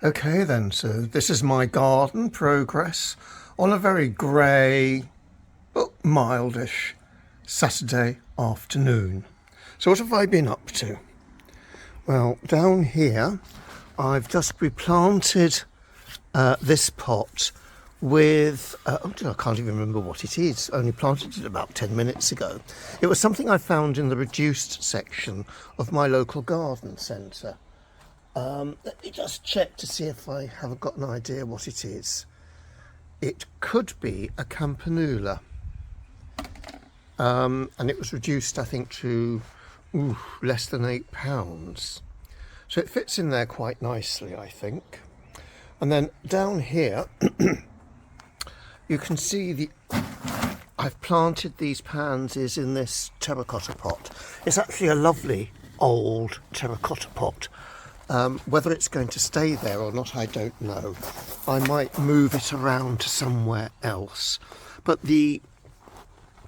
Okay then, so this is my garden progress on a very grey but mildish Saturday afternoon. So what have I been up to? Well, down here I've just replanted this pot with, I can't even remember what it is, only planted it about 10 minutes ago. It was something I found in the reduced section of my local garden centre. Let me just check to see if I haven't got an idea what it is. It could be a campanula, and it was reduced, I think, to less than £8. So it fits in there quite nicely, I think. And then down here, you can see I've planted these pansies in this terracotta pot. It's actually a lovely old terracotta pot. Whether it's going to stay there or not, I don't know. I might move it around to somewhere else. But the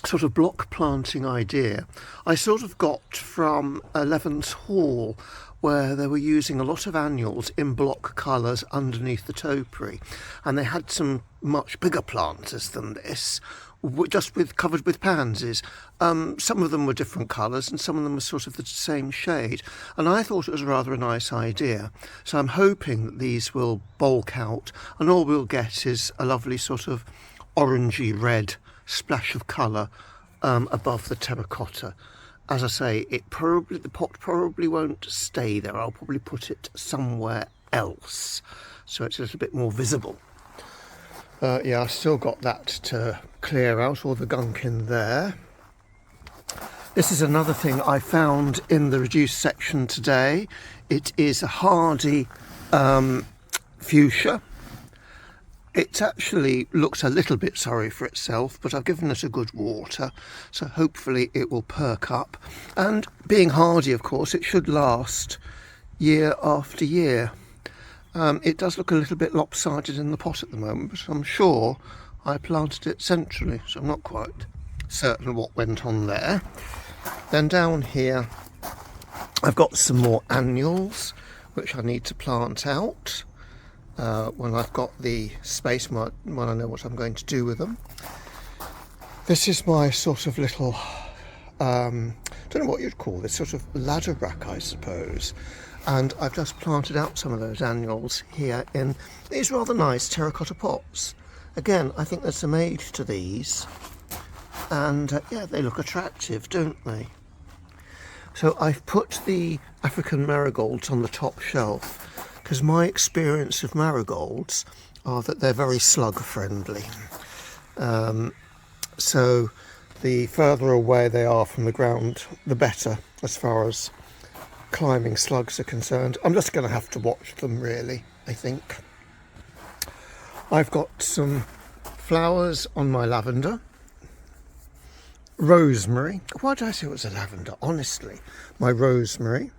sort of block planting idea I sort of got from Levens Hall, where they were using a lot of annuals in block colours underneath the topiary, and they had some much bigger planters than this, just covered with pansies. Some of them were different colours and some of them were sort of the same shade, and I thought it was rather a nice idea. So I'm hoping that these will bulk out and all we'll get is a lovely sort of orangey red splash of colour above the terracotta. As I say, the pot probably won't stay there. I'll probably put it somewhere else so it's a little bit more visible. Yeah, I've still got that to clear out, all the gunk in there. This is another thing I found in the reduced section today. It is a hardy fuchsia. It actually looks a little bit sorry for itself, but I've given it a good water, so hopefully it will perk up. And being hardy, of course, it should last year after year. It does look a little bit lopsided in the pot at the moment, but I'm sure I planted it centrally, so I'm not quite certain what went on there. Then down here I've got some more annuals which I need to plant out when I've got the space, when I know what I'm going to do with them. This is my sort of little, don't know what you'd call this, sort of ladder rack, I suppose. And I've just planted out some of those annuals here in these rather nice terracotta pots. Again, I think there's some age to these, and yeah, they look attractive, don't they? So I've put the African marigolds on the top shelf because my experience of marigolds are that they're very slug friendly. So the further away they are from the ground, the better as far as climbing slugs are concerned. I'm just going to have to watch them, really, I think. I've got some flowers on my lavender, rosemary. Why did I say it was a lavender? Honestly, my rosemary.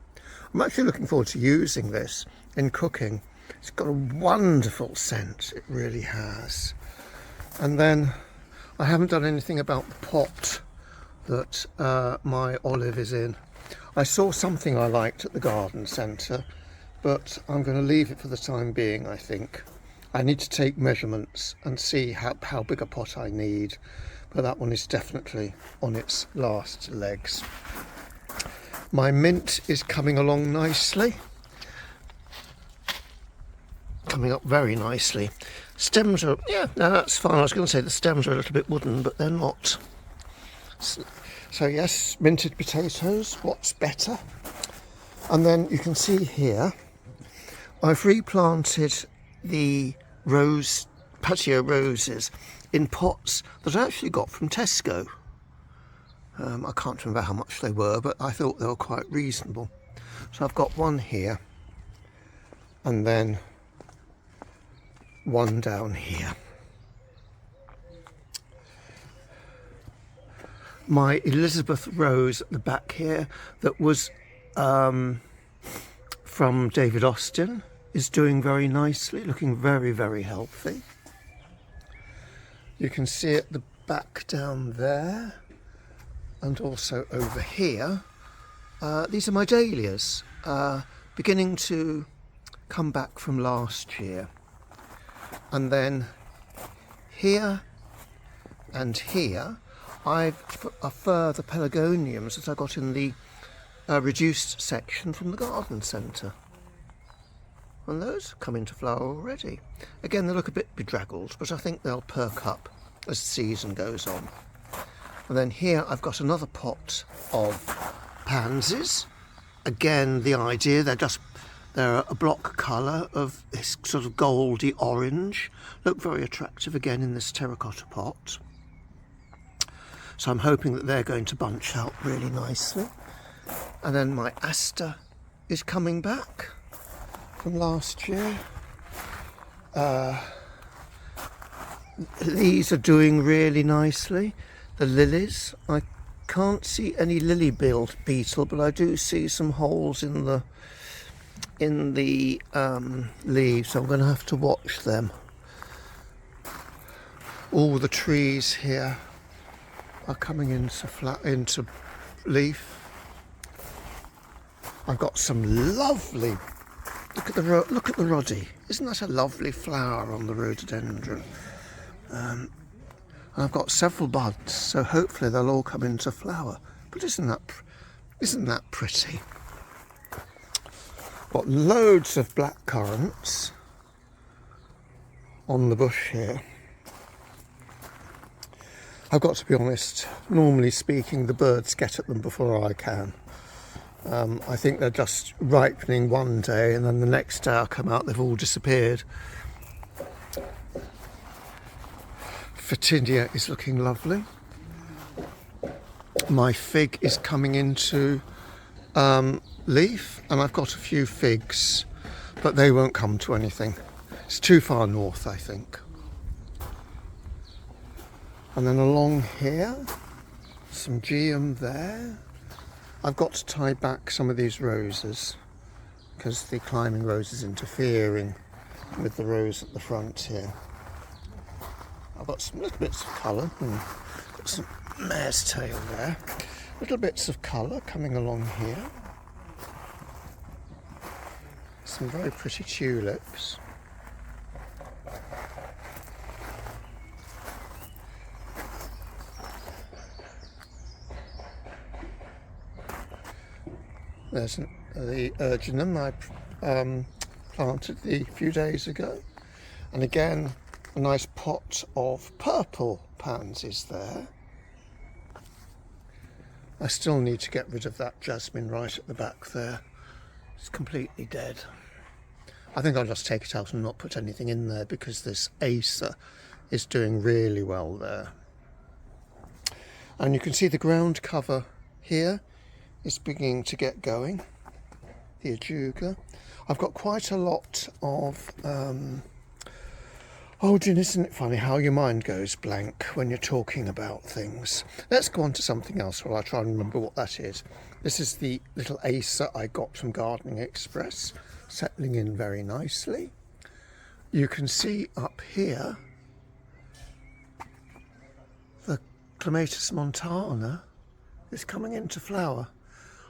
I'm actually looking forward to using this in cooking. It's got a wonderful scent, it really has. And then I haven't done anything about the pot that my olive is in. I saw something I liked at the garden centre, but I'm going to leave it for the time being, I think. I need to take measurements and see how big a pot I need, but that one is definitely on its last legs. My mint is coming along nicely. Coming up very nicely. Stems are, yeah, no, that's fine. I was going to say the stems are a little bit wooden, but they're not. So yes, minted potatoes, what's better? And then you can see here, I've replanted the patio roses in pots that I actually got from Tesco. I can't remember how much they were, but I thought they were quite reasonable. So I've got one here, and then one down here. My Elizabeth rose at the back here that was from David Austin is doing very nicely, looking very, very healthy. You can see at the back down there, and also over here. These are my dahlias, beginning to come back from last year. And then here and here I've a further pelargoniums that I got in the reduced section from the garden centre. And those come into flower already. Again, they look a bit bedraggled, but I think they'll perk up as the season goes on. And then here I've got another pot of pansies. Again, the idea, they're a block colour of this sort of goldy orange. Look very attractive again in this terracotta pot. So I'm hoping that they're going to bunch out really nicely. And then my aster is coming back from last year. These are doing really nicely. The lilies, I can't see any lily beetle, but I do see some holes in the leaves, so I'm going to have to watch them. All the trees here are coming into leaf. I've got some lovely. Look at the roddy. Isn't that a lovely flower on the rhododendron? I've got several buds, so hopefully they'll all come into flower. But isn't that pretty? Got loads of black currants on the bush here. I've got to be honest, normally speaking, the birds get at them before I can. I think they're just ripening one day, and then the next day I come out, they've all disappeared. Photinia is looking lovely. My fig is coming into leaf, and I've got a few figs, but they won't come to anything. It's too far north, I think. And then along here, some geum there. I've got to tie back some of these roses because the climbing rose is interfering with the rose at the front here. I've got some little bits of colour, and got some mare's tail there. Little bits of colour coming along here. Some very pretty tulips. There's the Erginum I planted a few days ago, and again a nice pot of purple pansies there. I still need to get rid of that jasmine right at the back there. It's completely dead. I think I'll just take it out and not put anything in there because this Acer is doing really well there. And you can see the ground cover here is beginning to get going, the ajuga. I've got quite a lot of, oh Jin, isn't it funny how your mind goes blank when you're talking about things? Let's go on to something else while I try and remember what that is. This is the little Acer I got from Gardening Express, settling in very nicely. You can see up here the Clematis montana is coming into flower.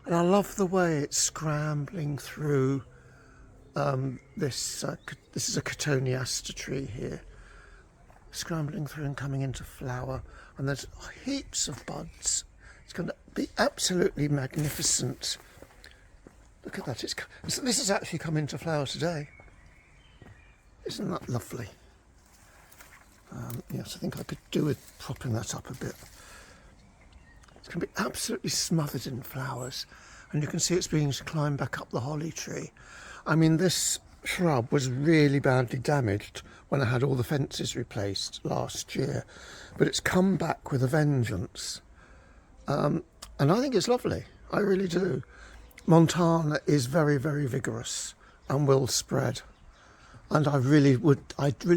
And I love the way it's scrambling through this is a Cotoneaster tree here. Scrambling through and coming into flower. And there's heaps of buds. It's going to be absolutely magnificent. Look at that. This has actually come into flower today. Isn't that lovely? Yes, I think I could do with propping that up a bit. It's going to be absolutely smothered in flowers, and you can see it's beginning to climb back up the holly tree. I mean, this shrub was really badly damaged when I had all the fences replaced last year, but it's come back with a vengeance. And I think it's lovely. I really do. Montana is very, very vigorous and will spread. And I really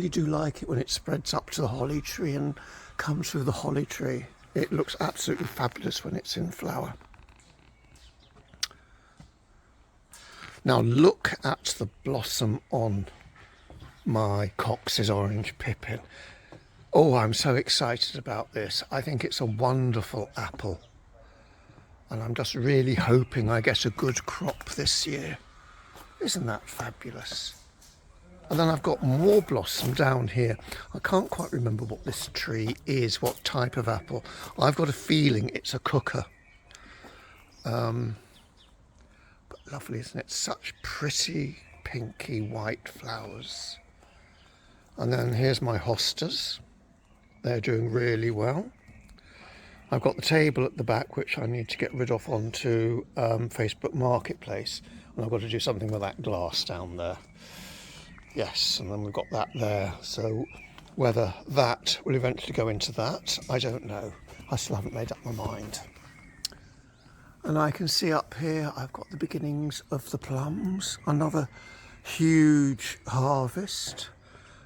do like it when it spreads up to the holly tree and comes through the holly tree. It looks absolutely fabulous when it's in flower. Now look at the blossom on my Cox's Orange Pippin. Oh, I'm so excited about this. I think it's a wonderful apple. And I'm just really hoping I get a good crop this year. Isn't that fabulous? And then I've got more blossom down here. I can't quite remember what this tree is, what type of apple. I've got a feeling it's a cooker. But lovely, isn't it? Such pretty pinky white flowers. And then here's my hostas. They're doing really well. I've got the table at the back, which I need to get rid of onto Facebook Marketplace. And I've got to do something with that glass down there. Yes, and then we've got that there. So whether that will eventually go into that, I don't know. I still haven't made up my mind. And I can see up here, I've got the beginnings of the plums. Another huge harvest.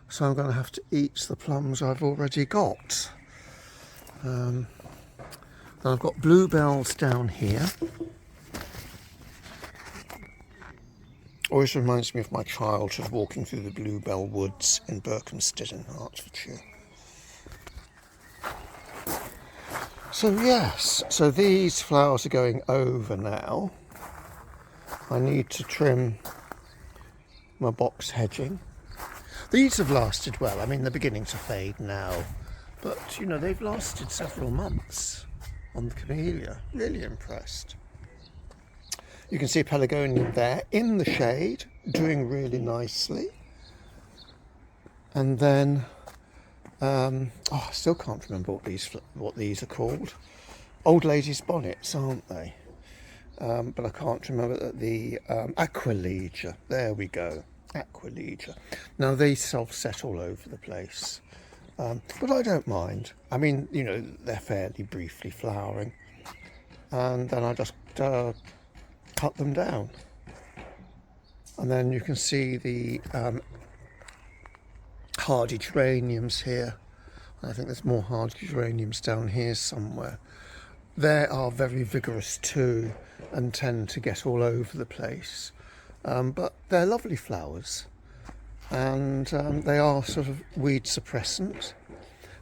So I'm going to have to eat the plums I've already got. Then I've got bluebells down here. Always reminds me of my childhood walking through the bluebell woods in Berkhamsted in Hertfordshire. So yes, so these flowers are going over now. I need to trim my box hedging. These have lasted well. I mean, they're beginning to fade now, but you know, they've lasted several months on the camellia. Really impressed. You can see pelargonium there in the shade, doing really nicely. And then, I still can't remember what these are called. Old ladies' bonnets, aren't they? But I can't remember the Aquilegia. There we go, Aquilegia. Now they self-set all over the place, but I don't mind. I mean, you know, they're fairly briefly flowering, and then I just cut them down. And then you can see the hardy geraniums here. I think there's more hardy geraniums down here somewhere. They are very vigorous too and tend to get all over the place. But they're lovely flowers, and they are sort of weed suppressant.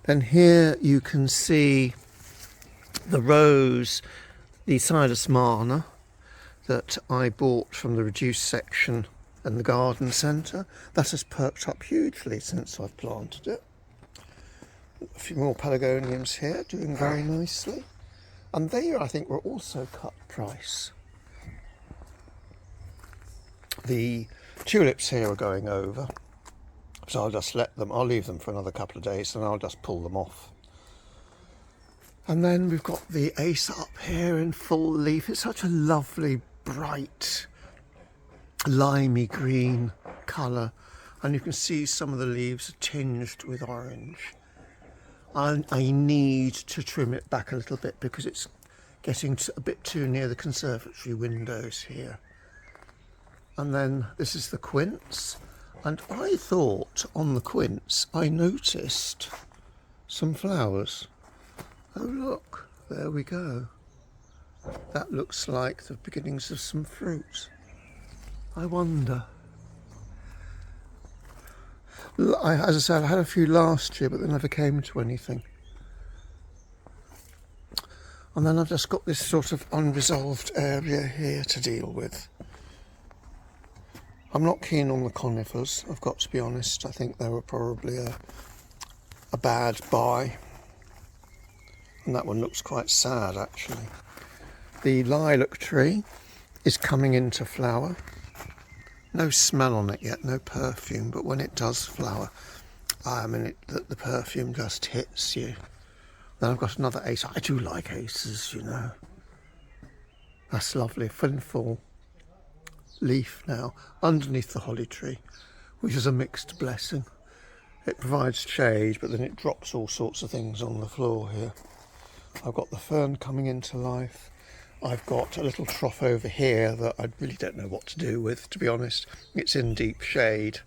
Then here you can see the rose, the Silas Marna, that I bought from the reduced section in the garden centre. That has perked up hugely since I've planted it. A few more pelargoniums here, doing very nicely. And they, I think, were also cut price. The tulips here are going over, so I'll just I'll leave them for another couple of days and I'll just pull them off. And then we've got the Ace up here in full leaf. It's such a lovely, bright, limey green colour, and you can see some of the leaves are tinged with orange. I need to trim it back a little bit because it's getting a bit too near the conservatory windows here. And then this is the quince, and I thought on the quince I noticed some flowers. Oh look, there we go. That looks like the beginnings of some fruit. I wonder. As I said, I had a few last year, but they never came to anything. And then I've just got this sort of unresolved area here to deal with. I'm not keen on the conifers, I've got to be honest. I think they were probably a bad buy. And that one looks quite sad, actually. The lilac tree is coming into flower. No smell on it yet, no perfume, but when it does flower, I mean, the perfume just hits you. Then I've got another ace. I do like aces, you know. That's lovely, full leaf now, underneath the holly tree, which is a mixed blessing. It provides shade, but then it drops all sorts of things on the floor here. I've got the fern coming into life. I've got a little trough over here that I really don't know what to do with, to be honest. It's in deep shade,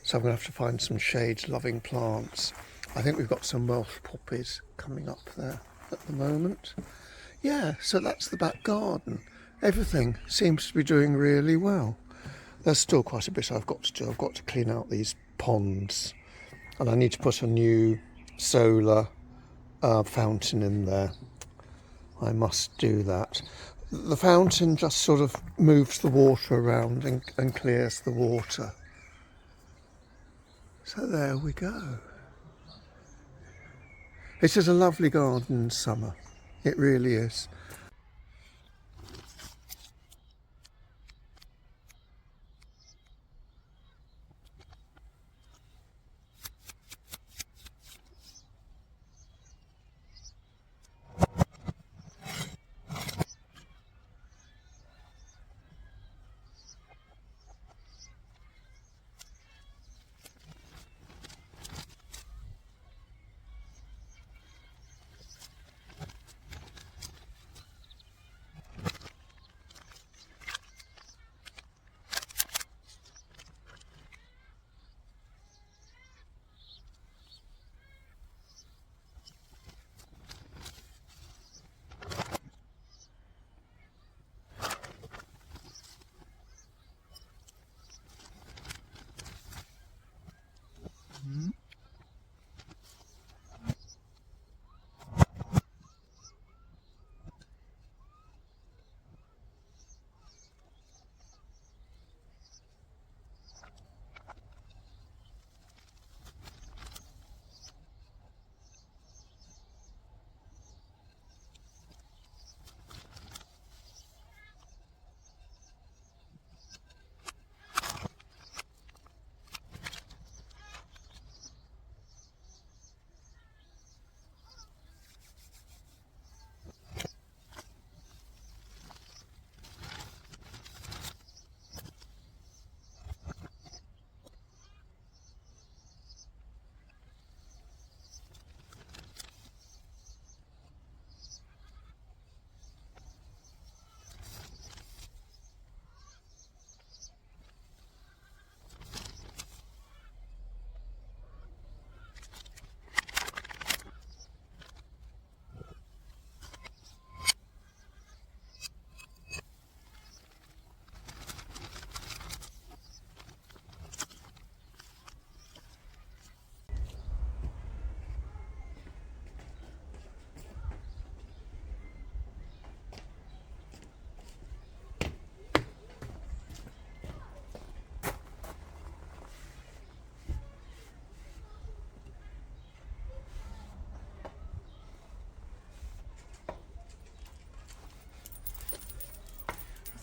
so I'm going to have to find some shade-loving plants. I think we've got some Welsh poppies coming up there at the moment. Yeah, so that's the back garden. Everything seems to be doing really well. There's still quite a bit I've got to do. I've got to clean out these ponds, and I need to put a new solar fountain in there. I must do that. The fountain just sort of moves the water around and clears the water. So there we go. It is a lovely garden in summer. It really is.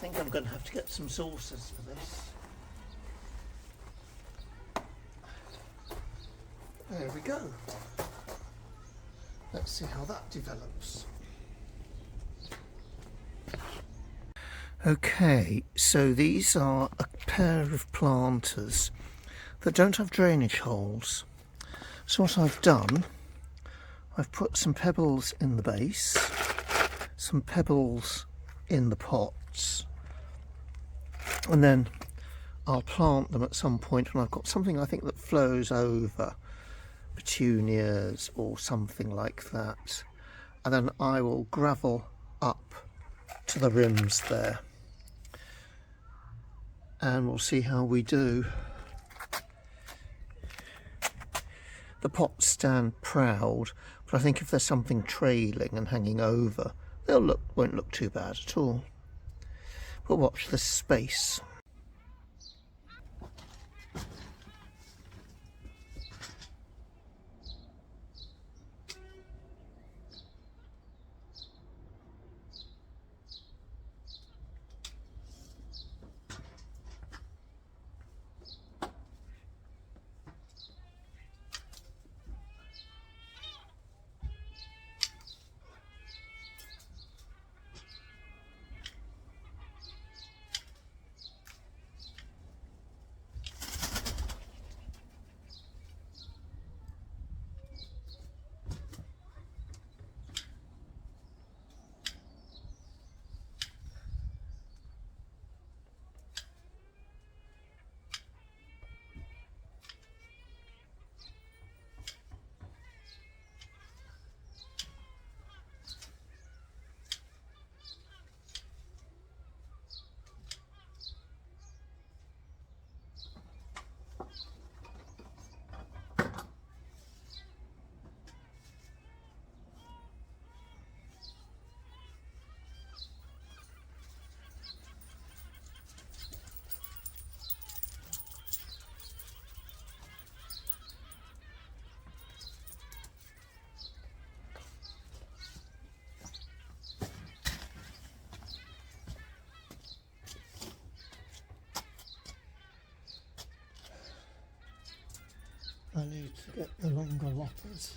I think I'm going to have to get some saucers for this. There we go. Let's see how that develops. Okay, so these are a pair of planters that don't have drainage holes. So what I've done, I've put some pebbles in the base, some pebbles in the pots, and then I'll plant them at some point when I've got something I think that flows over, petunias or something like that, and then I will gravel up to the rims there and we'll see how we do. The pots stand proud, but I think if there's something trailing and hanging over, won't look too bad at all. But watch this space. I need to get the longer loppers.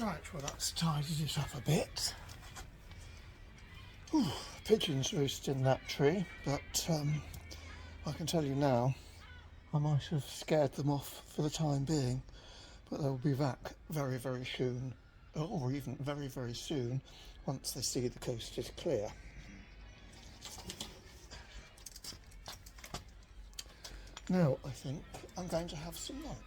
Right, well that's tidied it up a bit. Ooh, pigeons roost in that tree, but I can tell you now, I might have scared them off for the time being, but they'll be back very, very soon, or even very, very soon, once they see the coast is clear. Now I think I'm going to have some lunch.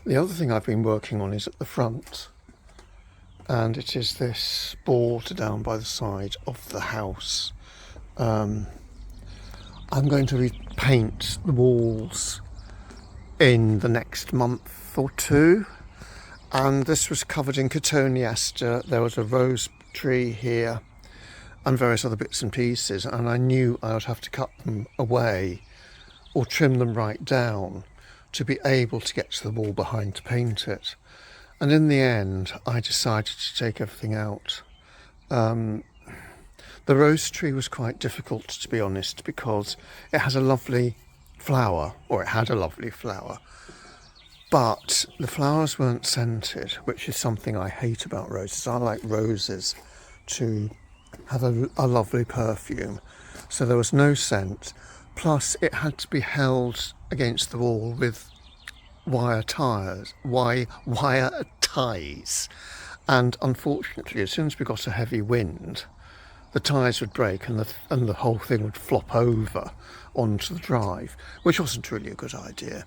The other thing I've been working on is at the front, and it is this border down by the side of the house. I'm going to repaint the walls in the next month or two, and this was covered in cotoneaster. There was a rose tree here and various other bits and pieces, and I knew I would have to cut them away or trim them right down to be able to get to the wall behind to paint it. And in the end, I decided to take everything out. The rose tree was quite difficult, to be honest, because it has a lovely flower, or it had a lovely flower, but the flowers weren't scented, which is something I hate about roses. I like roses to have a lovely perfume, so there was no scent. Plus, it had to be held against the wall with wire ties, and unfortunately, as soon as we got a heavy wind, the ties would break and the whole thing would flop over onto the drive, which wasn't really a good idea.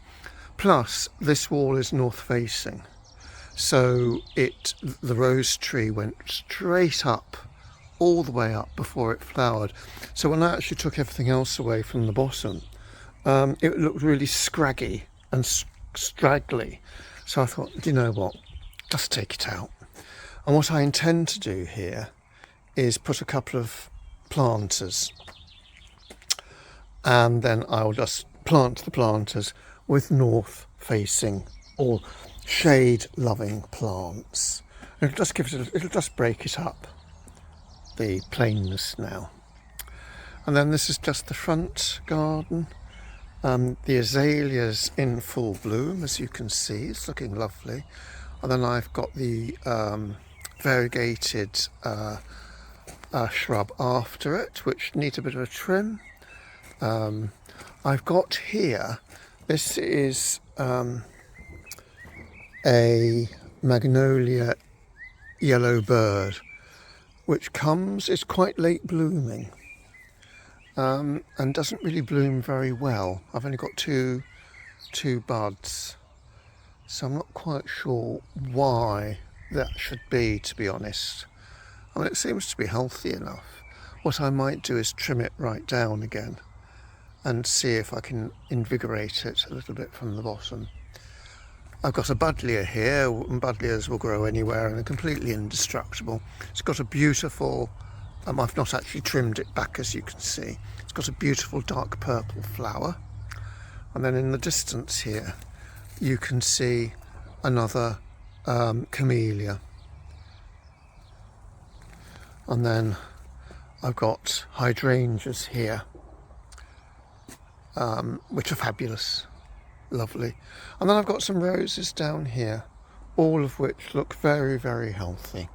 Plus, this wall is north facing, so the rose tree went straight up, all the way up before it flowered. So when I actually took everything else away from the bottom, it looked really scraggy and straggly. So I thought, do you know what, just take it out. And what I intend to do here is put a couple of planters, and then I'll just plant the planters with north facing or shade loving plants. It'll just it'll just break it up, the plainness now. And then this is just the front garden. The azalea's in full bloom, as you can see. It's looking lovely. And then I've got the variegated shrub after it, which needs a bit of a trim. I've got here, this is a magnolia yellow bird, which is quite late blooming, and doesn't really bloom very well. I've only got two buds, so I'm not quite sure why that should be, to be honest. I mean, it seems to be healthy enough. What I might do is trim it right down again and see if I can invigorate it a little bit from the bottom. I've got a buddleia here, and buddleias will grow anywhere and are completely indestructible. It's got a beautiful, I've not actually trimmed it back, as you can see. It's got a beautiful dark purple flower. And then in the distance here, you can see another camellia. And then I've got hydrangeas here, which are fabulous, lovely. And then I've got some roses down here, all of which look very, very healthy.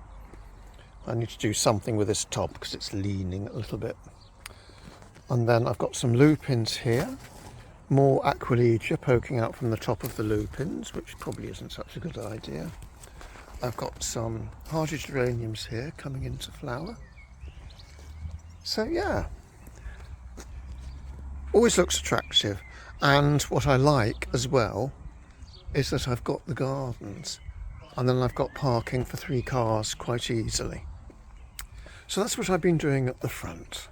I need to do something with this top because it's leaning a little bit. And then I've got some lupins here, more aquilegia poking out from the top of the lupins, which probably isn't such a good idea. I've got some hardy geraniums here coming into flower. So yeah, always looks attractive. And what I like as well is that I've got the gardens and then I've got parking for 3 cars quite easily. So that's what I've been doing at the front.